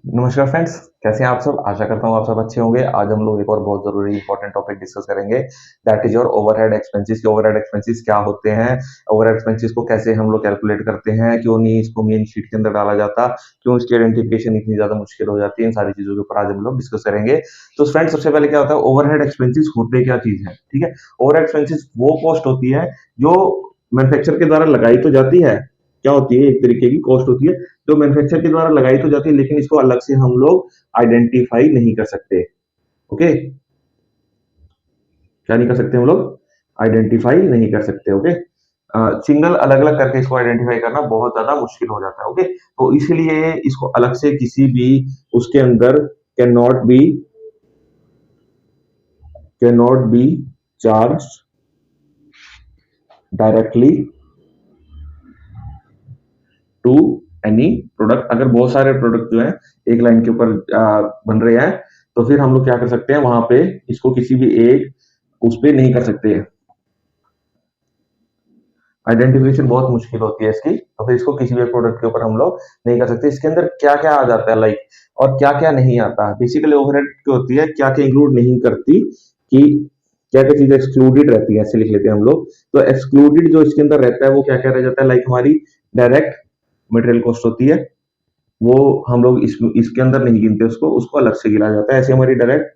नमस्कार फ्रेंड्स, कैसे हैं आप सब। आशा करता हूँ आप सब अच्छे होंगे। आज हम लोग एक और बहुत जरूरी इंपॉर्टेंट टॉपिक डिस्कस करेंगे, that is your overhead expenses. के ओवरहेड एक्सपेंसेस क्या होते हैं, ओवरहेड एक्सपेंसेस को कैसे हम लोग कैलकुलेट करते हैं, क्यों नहीं इसको मेन शीट के अंदर डाला जाता, क्यों इसकी आइडेंटिफिकेशन इतनी ज्यादा मुश्किल हो जाती है, इन सारी चीजों के ऊपर आज हम लोग डिस्कस करेंगे। तो फ्रेंड्स, सबसे पहले क्या होता है, ओवरहेड एक्सपेंसेस होते क्या चीज है। ठीक है, ओवरहेड एक्सपेंसेस वो कॉस्ट होती है जो मैन्युफैक्चर के द्वारा लगाई तो जाती है, क्या होती है, एक तरीके की कॉस्ट होती है जो मैन्युफैक्चर के द्वारा लगाई तो जाती है, लेकिन इसको अलग से हम लोग आइडेंटिफाई नहीं कर सकते। ओके, क्या नहीं कर सकते हम लोग, आइडेंटिफाई नहीं कर सकते। ओके, सिंगल अलग अलग करके इसको आइडेंटिफाई करना बहुत ज्यादा मुश्किल हो जाता है। ओके, तो इसलिए इसको अलग से किसी भी उसके अंदर can not be charge directly to any product. अगर बहुत सारे प्रोडक्ट जो है एक लाइन के ऊपर बन रहे हैं, तो फिर हम लोग क्या कर सकते हैं, वहां पे इसको किसी भी एक उस पे नहीं कर सकते। आइडेंटिफिकेशन बहुत मुश्किल होती है इसकी, तो फिर इसको किसी भी प्रोडक्ट के ऊपर हम लोग नहीं कर सकते। इसके अंदर क्या क्या आ जाता है लाइक, और क्या क्या नहीं आता। बेसिकली ओवरहेड क्या होती है, क्या क्या इंक्लूड नहीं करती, कि क्या क्या चीजें एक्सक्लूडेड रहती है, ऐसे लिख लेते हैं हम लोग। तो एक्सक्लूडेड जो इसके अंदर रहता है वो क्या क्या रह जाता है, लाइक हमारी डायरेक्ट मटेरियल कॉस्ट होती है, वो हम लोग इसके अंदर नहीं गिनते, उसको उसको अलग से गिना जाता है। ऐसे हमारी डायरेक्ट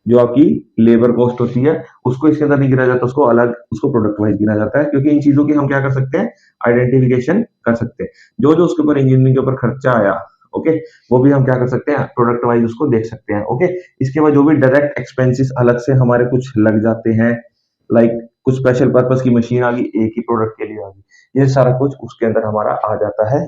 जो आपकी लेबर कॉस्ट होती है उसको इसके अंदर नहीं गिना जाता, उसको अलग, उसको प्रोडक्ट वाइज गिना जाता है, क्योंकि इन चीजों की हम क्या कर सकते हैं, आइडेंटिफिकेशन कर सकते हैं। जो जो उसके ऊपर इंजीनियरिंग के ऊपर खर्चा आया, ओके, वो भी हम क्या कर सकते हैं, प्रोडक्ट वाइज उसको देख सकते हैं। ओके, इसके बाद जो भी डायरेक्ट एक्सपेंसेस अलग से हमारे कुछ लग जाते हैं, लाइक कुछ स्पेशल पर्पस की मशीन आ गई, एक ही प्रोडक्ट के लिए आ गई, ये सारा कुछ उसके अंदर हमारा आ जाता है।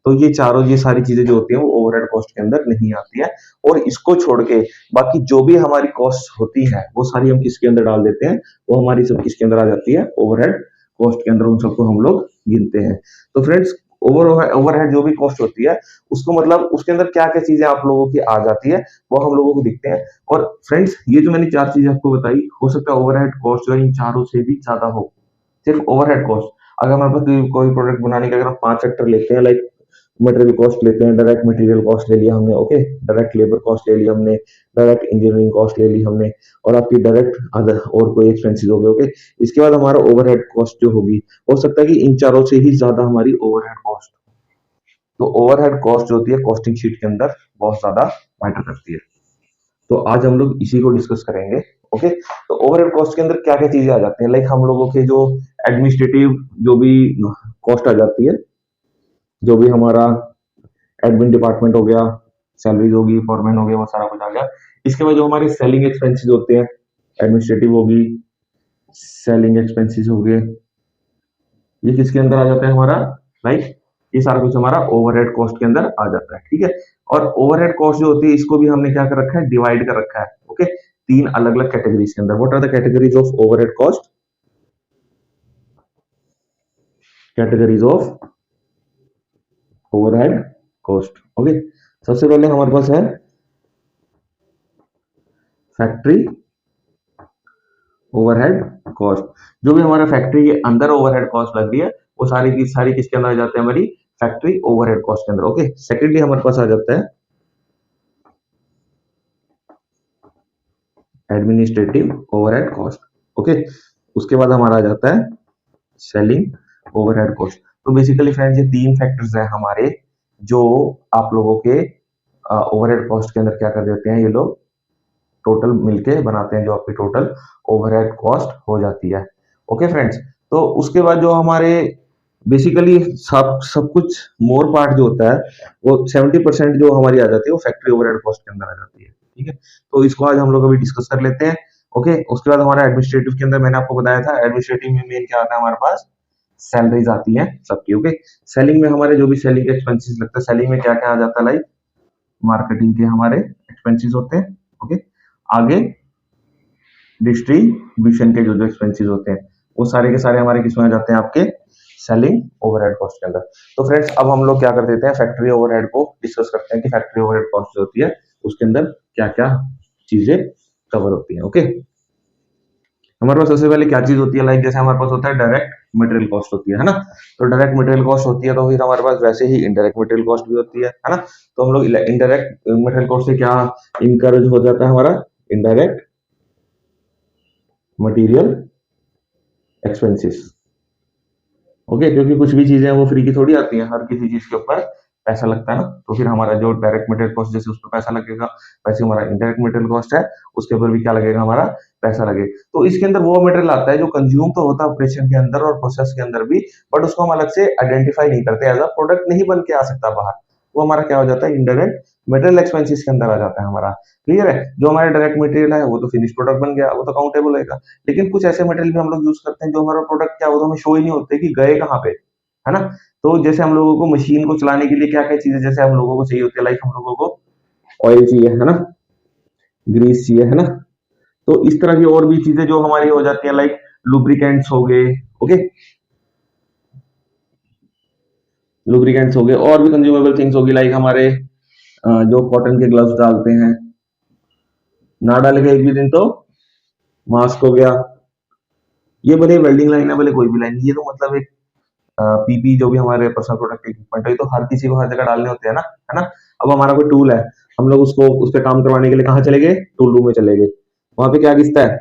तो ये चारों, ये सारी चीजें जो होती हैं वो ओवरहेड कॉस्ट के अंदर नहीं आती है। और इसको छोड़ के बाकी जो भी हमारी कॉस्ट होती है वो सारी हम किसके अंदर डाल देते हैं, वो हमारी सब किसके अंदर आ जाती है, ओवरहेड कॉस्ट के अंदर। उन सबको हम लोग गिनते हैं। तो फ्रेंड्स, ओवरहेड जो भी कॉस्ट होती है उसको मतलब उसके अंदर क्या क्या चीजें आप लोगों की आ जाती है वो हम लोगों को दिखते हैं। और फ्रेंड्स, ये जो मैंने चार चीजें आपको बताई, हो सकता है ओवरहेड कॉस्ट जो है इन चारों से भी ज्यादा हो। सिर्फ ओवरहेड कॉस्ट, अगर हमारे पास कोई प्रोडक्ट बनाने के अगर हम 5 फैक्टर लेते हैं, लाइक मटेरियल कॉस्ट लेते हैं, डायरेक्ट मटेरियल कॉस्ट ले लिया हमने, ओके, डायरेक्ट लेबर कॉस्ट ले लिया हमने, डायरेक्ट इंजीनियरिंग कॉस्ट ले ली हमने, और आपकी डायरेक्ट अदर और कोई एक्सपेंसेस हो गए। ओके, इसके बाद हमारा ओवरहेड कॉस्ट जो होगी, हो सकता है कि इन चारों से ही ज्यादा हमारी ओवरहेड कॉस्ट। तो ओवरहेड कॉस्ट जो होती है कॉस्टिंग शीट के अंदर बहुत ज्यादा मैटर करती है। तो आज हम लोग इसी को डिस्कस करेंगे। ओके, तो ओवरहेड कॉस्ट के अंदर क्या क्या चीजें आ जाती हैं, लाइक हम लोगों के जो एडमिनिस्ट्रेटिव जो भी कॉस्ट आ जाती है, जो भी हमारा एडमिन डिपार्टमेंट हो गया, सैलरीज होगी, फॉरमैन हो गया, वो सारा कुछ आ गया। इसके बाद जो हमारे सेलिंग एक्सपेंसेस होते हैं, एडमिनिस्ट्रेटिव होगी, सेलिंग एक्सपेंसेस हो गए, ये किसके अंदर आ जाता है हमारा, राइट, ये सारा कुछ हमारा ओवरहेड कॉस्ट के अंदर आ जाता है। ठीक है, और ओवरहेड कॉस्ट जो होती है इसको भी हमने क्या कर रखा है, डिवाइड कर रखा है। ओके, तीन अलग अलग कैटेगरीज के अंदर। What are the categories of overhead cost, categories of overhead cost. Okay, सबसे पहले हमारे पास है फैक्ट्री ओवरहेड कॉस्ट। जो भी हमारा फैक्ट्री के अंदर ओवरहेड कॉस्ट लग रही है वो सारी की सारी किसके अंदर आ जाते हैं, हमारी फैक्ट्री ओवरहेड कॉस्ट के अंदर। ओके, सेकेंडली हमारे पास आ जाता है एडमिनिस्ट्रेटिव ओवरहेड कॉस्ट। ओके, उसके बाद हमारा आ जाता है सेलिंग ओवरहेड कॉस्ट। तो बेसिकली फ्रेंड्स, ये तीन फैक्टर्स हैं हमारे जो आप लोगों के ओवरहेड कॉस्ट के अंदर क्या कर देते हैं, ये लोग टोटल मिलके बनाते हैं जो आपकी टोटल ओवरहेड कॉस्ट हो जाती है। ओके फ्रेंड्स, तो उसके बाद जो हमारे बेसिकली सब सब कुछ मोर पार्ट जो होता है वो 70% जो हमारी आ जाती है वो फैक्ट्री ओवरहेड कॉस्ट के अंदर आ जाती है। ठीक है, तो इसको आज हम लोग अभी डिस्कस कर लेते हैं। ओके, उसके बाद हमारा एडमिनिस्ट्रेटिव के अंदर मैंने आपको बताया था, एडमिनिस्ट्रेटिव में मेन क्या आता है, हमारे पास सैलरीज आती हैं सबकी। ओके, सेलिंग में हमारे जो भी सेलिंग एक्सपेंसेस लगता है, सेलिंग में क्या क्या आ जाता है, लाइक मार्केटिंग के हमारे एक्सपेंसेस होते हैं। ओके, आगे डिस्ट्रीब्यूशन के जो जो एक्सपेंसेस होते हैं वो सारे के सारे हमारे किसमें आ जाते हैं, आपके सेलिंग ओवरहेड कॉस्ट के अंदर। तो फ्रेंड्स, अब हम लोग क्या कर देते हैं, फैक्ट्री ओवरहेड को डिस्कस करते हैं कि फैक्ट्री ओवरहेड कॉस्ट जो होती है उसके अंदर क्या क्या चीजें कवर होती हैं। ओके, हमारे पास सबसे पहले क्या चीज होती है, लाइक जैसे हमारे पास होता है डायरेक्ट मटेरियल कॉस्ट होती है ना। तो डायरेक्ट मटेरियल कॉस्ट होती है, तो फिर हमारे पास वैसे ही इनडायरेक्ट मटेरियल कॉस्ट भी होती है ना। तो हम लोग इनडायरेक्ट मटेरियल कॉस्ट से क्या इनकरेज हो जाता है हमारा, इनडायरेक्ट मटेरियल एक्सपेंसेस। ओके, क्योंकि कुछ भी चीजें हैं वो फ्री की थोड़ी आती हैं, हर किसी चीज के ऊपर पैसा लगता है ना। तो फिर हमारा जो डायरेक्ट मटेरियल कॉस्ट जैसे उस पर पैसा लगेगा, वैसे हमारा इनडायरेक्ट मटेरियल कॉस्ट है उसके ऊपर भी क्या लगेगा, हमारा पैसा लगेगा। तो इसके अंदर वो मटेरियल आता है जो कंज्यूम तो होता है ऑपरेशन के अंदर और प्रोसेस के अंदर भी, बट उसको हम अलग से आइडेंटिफाई नहीं करते, एज अ प्रोडक्ट नहीं बन के आ सकता बाहर। वो हमारा क्या हो जाता है, इनडायरेक्ट मटेरियल एक्सपेंसेस के अंदर आ जाता है हमारा। क्लियर है, जो हमारा डायरेक्ट मटेरियल है वो तो फिनिश प्रोडक्ट बन गया, वो तो काउंटेबल होगा। लेकिन कुछ ऐसे मटेरियल भी हम लोग यूज करते हैं जो हमारा प्रोडक्ट क्या, वो तो हमें शो ही नहीं होते कि गए कहाँ पे, है ना। तो जैसे हम लोगों को मशीन को चलाने के लिए क्या क्या चीजें जैसे हम लोगों को चाहिए होती है, लाइक हम लोगों को ऑयल चाहिए, है ना, ग्रीस चाहिए, है ना। तो इस तरह की और भी चीजें जो हमारी हो जाती है, लाइक लुब्रिकेंट्स हो गए। ओके, लुब्रिकेंट्स हो गए, और भी कंज्यूमेबल थिंग्स होगी, लाइक हमारे जो कॉटन के ग्लव्स डालते हैं, ना डालेगा एक भी दिन तो मास्क हो गया। ये भले वेल्डिंग लाइन है, भले कोई भी लाइन, ये तो मतलब एक पीपी जो भी हमारे पर्सनल प्रोटेक्टिव इक्विपमेंट है, तो हर किसी को हर जगह डालने होते हैं ना, है ना। अब हमारा कोई टूल है, हम लोग उसको उस पर काम करवाने के लिए कहाँ चले गए, टूल रूम में चले गए। वहां पे क्या घिसता है,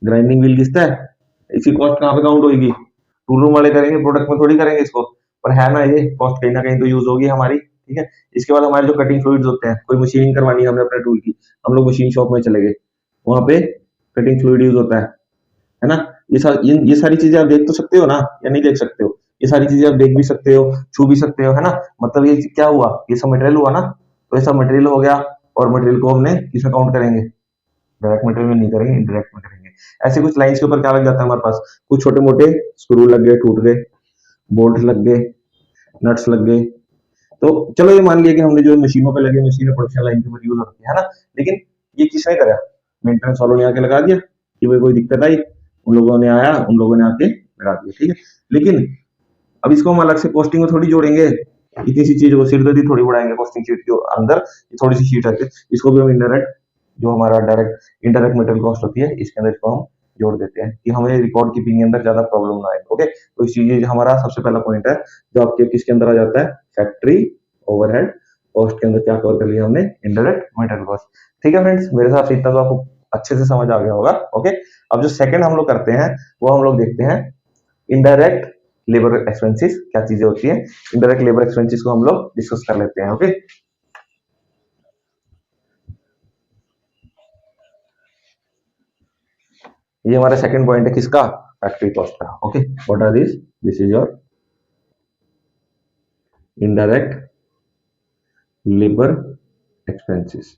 ग्राइंडिंग व्हील घिसता है। इसकी कॉस्ट कहाँ पे काउंट होगी, टूल रूम वाले करेंगे, प्रोडक्ट में थोड़ी करेंगे इसको। पर है ना, ये कॉस्ट कहीं ना कहीं तो यूज होगी हमारी, ठीक है। इसके बाद हमारे जो कटिंग फ्लूइड्स होते हैं, कोई मशीनिंग करवानी है हमने अपने टूल की, हम लोग मशीन शॉप में चले गए, वहां पे कटिंग फ्लूइड यूज होता है ना। ये सारी चीजें आप देख तो सकते हो ना, या नहीं देख सकते हो, ये सारी चीजें आप देख भी सकते हो, छू भी सकते हो, है ना। मतलब ये क्या हुआ, ये सब मटेरियल हुआ ना। तो ये सब मटेरियल हो गया, और मटेरियल को हमने किसमें काउंट करेंगे, डायरेक्ट मटेरियल में नहीं करेंगे, इनडायरेक्ट में करेंगे। ऐसे कुछ लाइंस के ऊपर क्या लग जाता है हमारे पास, कुछ छोटे मोटे स्क्रू लग गए, टूट गए, बोल्ट लग गए, नट्स लग गए। तो चलो ये मान लिया कि हमने जो मशीनों पे लगे, मशीनें प्रोडक्शन लाइन के ऊपर यूज होती है ना। लेकिन ये किसने करा, मेंटेनेंस वालों ने आके लगा दिया कि भाई कोई दिक्कत आई, उन लोगों ने आया, उन लोगों ने आके लगा दिया, ठीक है। लेकिन अब इसको हम अलग से कॉस्टिंग में थोड़ी जोड़ेंगे, इतनी सी चीज को सिरदर्दी थोड़ी बढ़ाएंगे कॉस्टिंग शीट के अंदर, ये थोड़ी सी शीट है, इसको भी हम इनडायरेक्ट, जो हमारा डायरेक्ट इनडायरेक्ट मटेरियल कॉस्ट होती है, इसके अंदर इसको हम जोड़ देते हैं कि हमें रिकॉर्ड कीपिंग के अंदर ज्यादा प्रॉब्लम ना आए। ओके, तो इस चीज हमारा सबसे पहला पॉइंट है, जो आपके किसके अंदर आ जाता है, फैक्ट्री ओवरहेड कॉस्ट के अंदर क्या कवर कर लिया हमने, इनडायरेक्ट मटेरियल कॉस्ट। ठीक है फ्रेंड्स, मेरे हिसाब से इतना तो आपको अच्छे से समझ आ गया होगा। ओके, अब जो सेकंड हम लोग करते हैं, वो हम लोग देखते हैं इनडायरेक्ट लेबर एक्सपेंसेस क्या चीजें होती है। इनडायरेक्ट लेबर एक्सपेंसेस को हम लोग डिस्कस कर लेते हैं। ओके, ये हमारा सेकंड पॉइंट है किसका, फैक्ट्री कॉस्ट का। Okay, what are this, this is your indirect labour expenses.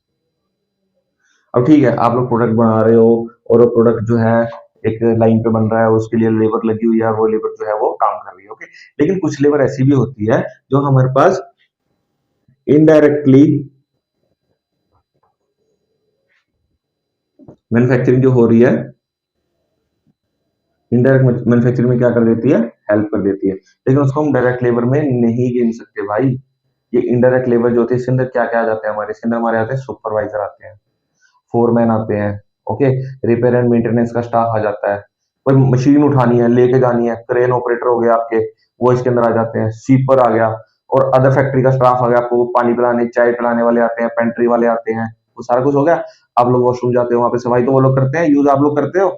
अब ठीक है, आप लोग प्रोडक्ट बना रहे हो, और वो प्रोडक्ट जो है एक लाइन पे बन रहा है, और उसके लिए लेबर लगी हुई है, वो लेबर जो है वो काम कर रही है। ओके, लेकिन कुछ लेबर ऐसी भी होती है जो हमारे पास इनडायरेक्टली मैन्युफैक्चरिंग जो हो रही है, इनडायरेक्ट मैन्युफैक्चरिंग में क्या कर देती है, हेल्प कर देती है, लेकिन उसको हम डायरेक्ट लेबर में नहीं गिन सकते भाई। ये इनडायरेक्ट लेबर जो होती है, इसके अंदर क्या क्या आ जाते हैं हमारे, इसके अंदर हमारे आते हैं सुपरवाइजर आते हैं, फोरमैन आते हैं। ओके, रिपेयर एंड मेंटेनेंस का स्टाफ आ जाता है, कोई मशीन उठानी है, लेके जानी है, क्रेन ऑपरेटर हो गया आपके, वो इसके अंदर आ जाते हैं, स्वीपर आ गया, और अदर फैक्ट्री का स्टाफ आ गया, आपको पानी पिलाने चाय पिलाने वाले आते हैं, पेंट्री वाले आते हैं, वो सारा कुछ हो गया। आप लोग वॉशरूम जाते हो, वहां पे सफाई तो वो लोग करते हैं, यूज आप लोग करते हो।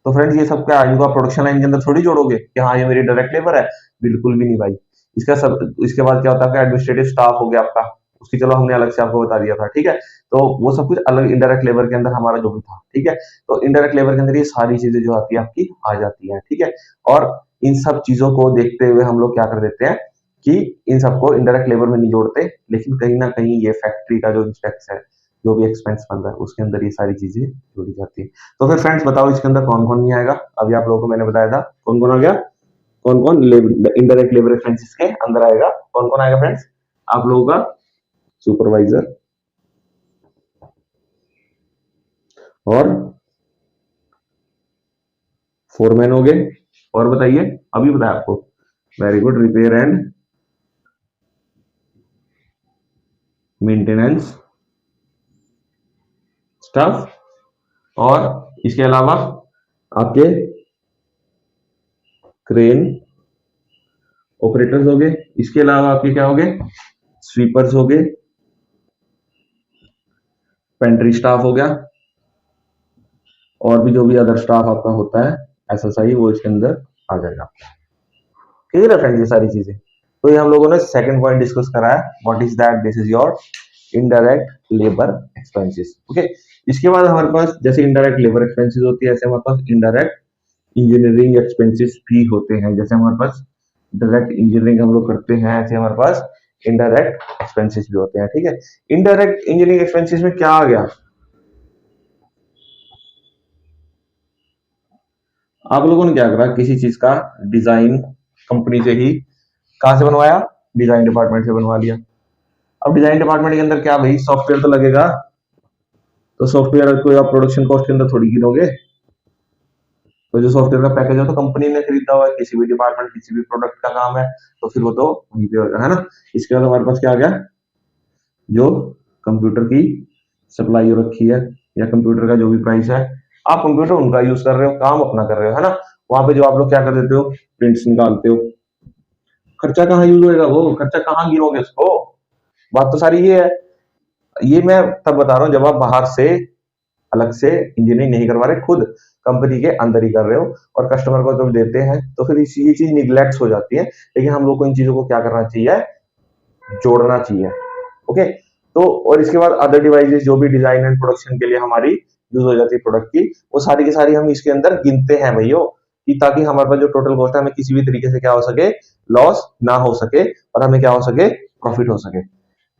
तो फ्रेंड्स, ये सब क्या, इनको आप प्रोडक्शन लाइन के अंदर थोड़ी जोड़ोगे कि हाँ ये मेरी डायरेक्ट लेबर है, बिल्कुल भी नहीं भाई। इसका सब, इसके बाद क्या होता है, एडमिनिस्ट्रेटिव स्टाफ हो गया आपका, उसकी चलो हमने अलग से आपको बता दिया था, ठीक है। तो वो सब कुछ अलग इनडायरेक्ट लेबर के अंदर हमारा जो भी था, ठीक है। तो इनडायरेक्ट लेबर के अंदर ये सारी चीजें जो आती है आपकी आ जाती है, ठीक है। और इन सब चीजों को देखते हुए हम लोग क्या कर देते हैं कि इन सबको इनडायरेक्ट लेबर में नहीं जोड़ते, लेकिन कहीं ना कहीं ये फैक्ट्री का जो इंस्पेक्स है, जो भी एक्सपेंस बन रहा है, उसके अंदर ये सारी चीजें जोड़ी जाती है। तो फिर फ्रेंड्स बताओ, इसके अंदर कौन कौन नहीं आएगा, अभी आप लोगों को मैंने बताया था कौन कौन आ गया, कौन कौन इनडायरेक्ट लेबर एक्सपेंसेस के अंदर आएगा, कौन कौन आएगा फ्रेंड्स, आप लोगों का सुपरवाइजर, और फोरमैन हो गए, और बताइए, अभी बताया आपको, very good, repair and maintenance staff, और इसके अलावा आपके क्रेन ऑपरेटर्स हो गए, इसके अलावा आपके क्या हो गए, स्वीपर्स हो गए, पेंट्री स्टाफ हो गया, और भी जो भी अदर स्टाफ आपका होता है एसएसआई, वो इसके अंदर आ जाएगा। क्लियर है फ्रेंड्स ये सारी चीजें। तो ये हम लोगों ने सेकंड पॉइंट डिस्कस करा है, what is that, this is your indirect labour expenses. Okay, इसके बाद हमारे पास जैसे इनडायरेक्ट लेबर एक्सपेंसेस होती है, ऐसे हमारे पास इनडायरेक्ट इंजीनियरिंग एक्सपेंसेस भी होते हैं। जैसे हमारे पास डायरेक्ट इंजीनियरिंग हम लोग करते हैं, ऐसे हमारे पास इनडायरेक्ट एक्सपेंसेस भी होते हैं। ठीक है, इनडायरेक्ट इंजीनियरिंग एक्सपेंसेस में क्या आ गया, आप लोगों ने क्या करा, किसी चीज का डिजाइन कंपनी से ही कहां से बनवाया, डिजाइन डिपार्टमेंट से बनवा लिया। अब डिजाइन डिपार्टमेंट के अंदर क्या भाई, सॉफ्टवेयर तो लगेगा, तो सॉफ्टवेयर को आप प्रोडक्शन कॉस्ट के अंदर थोड़ी गिनोगे, तो जो सॉफ्टवेयर का पैकेज है तो कंपनी ने खरीदा हुआ है, किसी भी डिपार्टमेंट किसी भी प्रोडक्ट का काम है, तो फिर वो तो वहीं पे होगा, है ना। इसके बाद हमारे पास क्या आ गया, जो कंप्यूटर की सप्लाई हो रखी है, या कंप्यूटर का जो भी प्राइस है, आप कंप्यूटर उनका यूज कर रहे हो, काम अपना कर रहे हो, है ना। वहां पे जो आप लोग क्या कर देते हो, प्रिंट्स निकालते हो, खर्चा कहाँ यूज होएगा, वो खर्चा कहाँ गिनोगे उसको। बात तो सारी ये है, ये मैं तब बता रहा हूँ जब आप बाहर से अलग से इंजीनियरिंग नहीं करवा रहे, खुद कंपनी के अंदर ही कर रहे हो, और कस्टमर को जब देते हैं तो फिर ये चीज निग्लेक्ट हो जाती है। लेकिन हम लोग को इन चीजों को क्या करना चाहिए, जोड़ना चाहिए। ओके, तो और इसके बाद अदर डिवाइसेस जो भी डिजाइन एंड प्रोडक्शन के लिए हमारी यूज हो जाती है प्रोडक्ट की, वो सारी की सारी हम इसके अंदर गिनते हैं भैया, कि ताकि हमारे पास जो टोटल कॉस्ट है हमें किसी भी तरीके से क्या हो सके, लॉस ना हो सके, और हमें क्या हो सके, प्रॉफिट हो सके।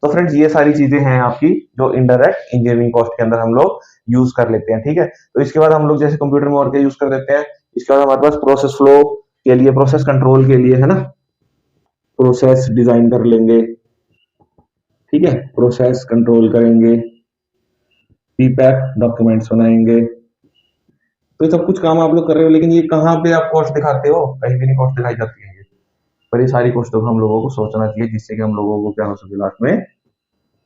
तो फ्रेंड्स ये सारी चीजें हैं आपकी जो इनडायरेक्ट इंजीनियरिंग कॉस्ट के अंदर हम लोग यूज कर लेते हैं। ठीक है, तो इसके बाद हम लोग जैसे कंप्यूटर में और क्या यूज कर देते हैं, इसके बाद हमारे पास प्रोसेस फ्लो के लिए, प्रोसेस कंट्रोल के लिए, है ना, प्रोसेस डिजाइन कर लेंगे। ठीक है, प्रोसेस कंट्रोल करेंगे, पीपैप डॉक्यूमेंट्स बनाएंगे। तो ये सब कुछ काम आप लोग कर रहे हो, लेकिन ये कहाँ पे आप कॉस्ट दिखाते हो, कहीं भी नहीं कॉस्ट दिखाई जाती है ये। पर ये सारी कॉस्ट हम लोगों को सोचना चाहिए, जिससे कि हम लोगों को क्या हो सके, लास्ट में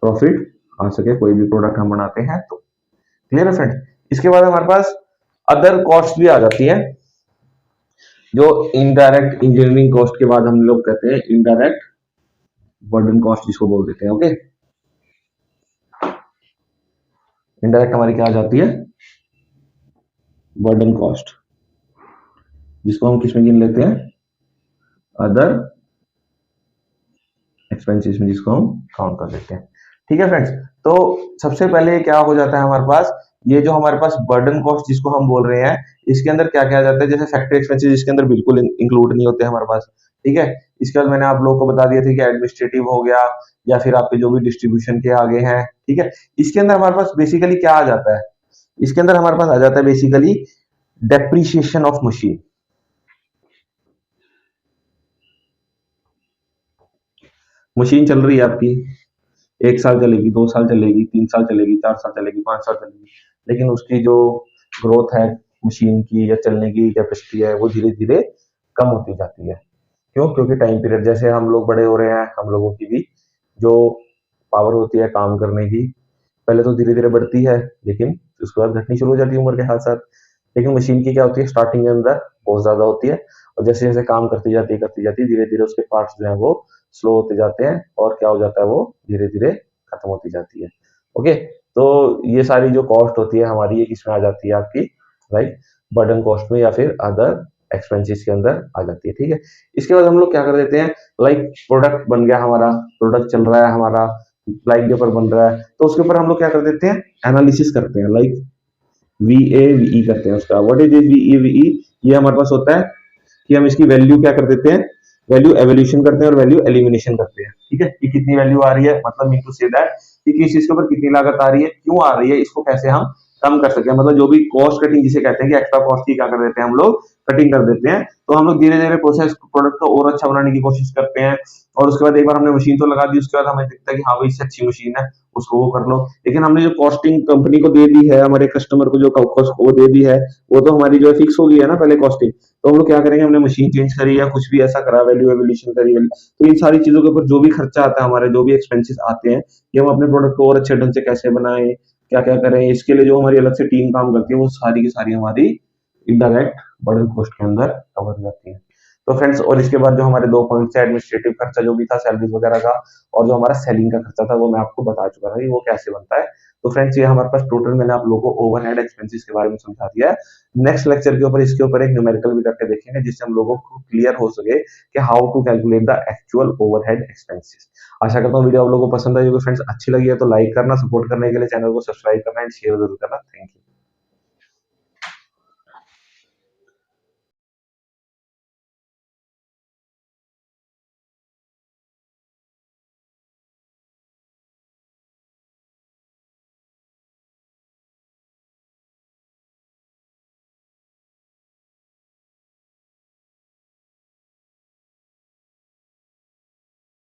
प्रॉफिट आ सके, कोई भी प्रोडक्ट हम बनाते हैं तो। क्लियर है फ्रेंड्स। इसके बाद हमारे पास अदर कॉस्ट भी आ जाती है, जो इनडायरेक्ट इंजीनियरिंग कॉस्ट के बाद हम लोग कहते हैं इनडायरेक्ट बर्डन कॉस्ट, जिसको बोल देते हैं। ओके, इनडायरेक्ट हमारी क्या आ जाती है, बर्डन कॉस्ट, जिसको हम किसमें गिन लेते हैं, अदर एक्सपेंसेस में, जिसको हम काउंट कर लेते हैं। ठीक है फ्रेंड्स, तो सबसे पहले क्या हो जाता है हमारे पास, ये जो हमारे पास बर्डन कॉस्ट जिसको हम बोल रहे हैं, इसके अंदर क्या क्या आ जाता है, जैसे फैक्ट्री एक्सपेंसेस इसके अंदर बिल्कुल इंक्लूड नहीं होते हमारे पास। ठीक है, इसके बाद मैंने आप लोगों को बता दिया था कि एडमिनिस्ट्रेटिव हो गया, या फिर आपके जो भी डिस्ट्रीब्यूशन के आगे हैं। ठीक है, इसके अंदर हमारे पास बेसिकली क्या आ जाता है, इसके अंदर हमारे पास आ जाता है basically depreciation of machine. Machine चल रही है आपकी, 1 साल चलेगी, 2 साल चलेगी, 3 साल चलेगी, 4 साल चलेगी, 5 साल चलेगी, लेकिन उसकी जो ग्रोथ है मशीन की, या चलने की कैपेसिटी है, वो धीरे धीरे कम होती जाती है। क्यों, क्योंकि टाइम पीरियड जैसे हम लोग बड़े हो रहे हैं, हम लोगों की भी जो पावर होती है काम करने की, पहले तो धीरे धीरे बढ़ती है, लेकिन उसके बाद घटनी शुरू हो जाती है उम्र के साथ साथ। लेकिन मशीन की क्या होती है, स्टार्टिंग के अंदर बहुत ज्यादा होती है, और जैसे जैसे काम करती जाती है, धीरे धीरे उसके पार्ट्स जो है वो स्लो होते जाते हैं, और क्या हो जाता है, वो धीरे धीरे खत्म होती जाती है। ओके, तो ये सारी जो कॉस्ट होती है हमारी, ये किसमें आ जाती है आपकी, राइट, बर्डन कॉस्ट में, या फिर अदर एक्सपेंसेस के अंदर आ जाती है। ठीक है, इसके बाद हम लोग क्या कर देते हैं, लाइक प्रोडक्ट बन गया हमारा, प्रोडक्ट चल रहा है हमारा, लाइक के ऊपर बन रहा है, तो उसके ऊपर हम लोग क्या कर देते हैं, एनालिसिस करते हैं, लाइक VAVE करते हैं उसका। व्हाट इज VAVE, ये हमारे पास होता है कि हम इसकी वैल्यू क्या कर देते हैं, वैल्यू एवोल्यूशन करते हैं और वैल्यू एलिमिनेशन करते हैं। ठीक है, कि कितनी वैल्यू आ रही है, मतलब मीन टू से दैट कि किस चीज के ऊपर कितनी लागत आ रही है, क्यों आ रही है, इसको कैसे हम कम कर सके, मतलब जो भी कॉस्ट कटिंग जिसे कहते हैं कि एक्स्ट्रा कॉस्ट की क्या कर देते हैं हम लोग, कटिंग कर देते हैं। तो हम लोग धीरे धीरे प्रोसेस प्रोडक्ट को और अच्छा बनाने की कोशिश करते हैं, और उसके बाद एक बार हमने मशीन तो लगा दी, उसके बाद हमें दिखता है कि हाँ भाई इससे अच्छी मशीन है, उसको वो कर लो। लेकिन हमने जो कॉस्टिंग कंपनी को दे दी है, हमारे कस्टमर को जो कॉस्ट वो दे दी है, वो तो हमारी जो है फिक्स हो गई है ना पहले कॉस्टिंग। तो हम लोग क्या करेंगे, हमने मशीन चेंज करी या कुछ भी ऐसा करा, वैल्यू एवोल्यूशन करी, तो इन सारी चीजों के ऊपर जो भी खर्चा आता है, हमारे जो भी एक्सपेंसेस आते हैं, कि हम अपने प्रोडक्ट को और अच्छे ढंग से कैसे बनाएं, क्या क्या करें, इसके लिए जो हमारी अलग से टीम काम करती है, वो सारी की सारी हमारी इनडायरेक्ट बर्डन कॉस्ट के अंदर कवर हो जाती है। तो फ्रेंड्स, और इसके बाद जो हमारे 2 पॉइंट्स है, एडमिनिस्ट्रेटिव खर्चा जो भी था सैलरीज वगैरह का, और जो हमारा सेलिंग का खर्चा था वो मैं आपको बता चुका था कि वो कैसे बनता है। तो फ्रेंड्स, ये हमारे पास टोटल मैंने आप लोगों को ओवरहेड एक्सपेंसेस के बारे में समझा दिया है। नेक्स्ट लेक्चर के ऊपर इसके ऊपर एक न्यूमेरिकल भी करके देखेंगे, जिससे हम लोगों को क्लियर हो सके कि how to calculate the actual overhead expenses. आशा करता हूँ वीडियो आप लोगों को पसंद आई होगी फ्रेंड्स। अच्छी लगी है तो लाइक करना, सपोर्ट करने के लिए चैनल को सब्सक्राइब करना एंड शेयर जरूर करना। Thank you.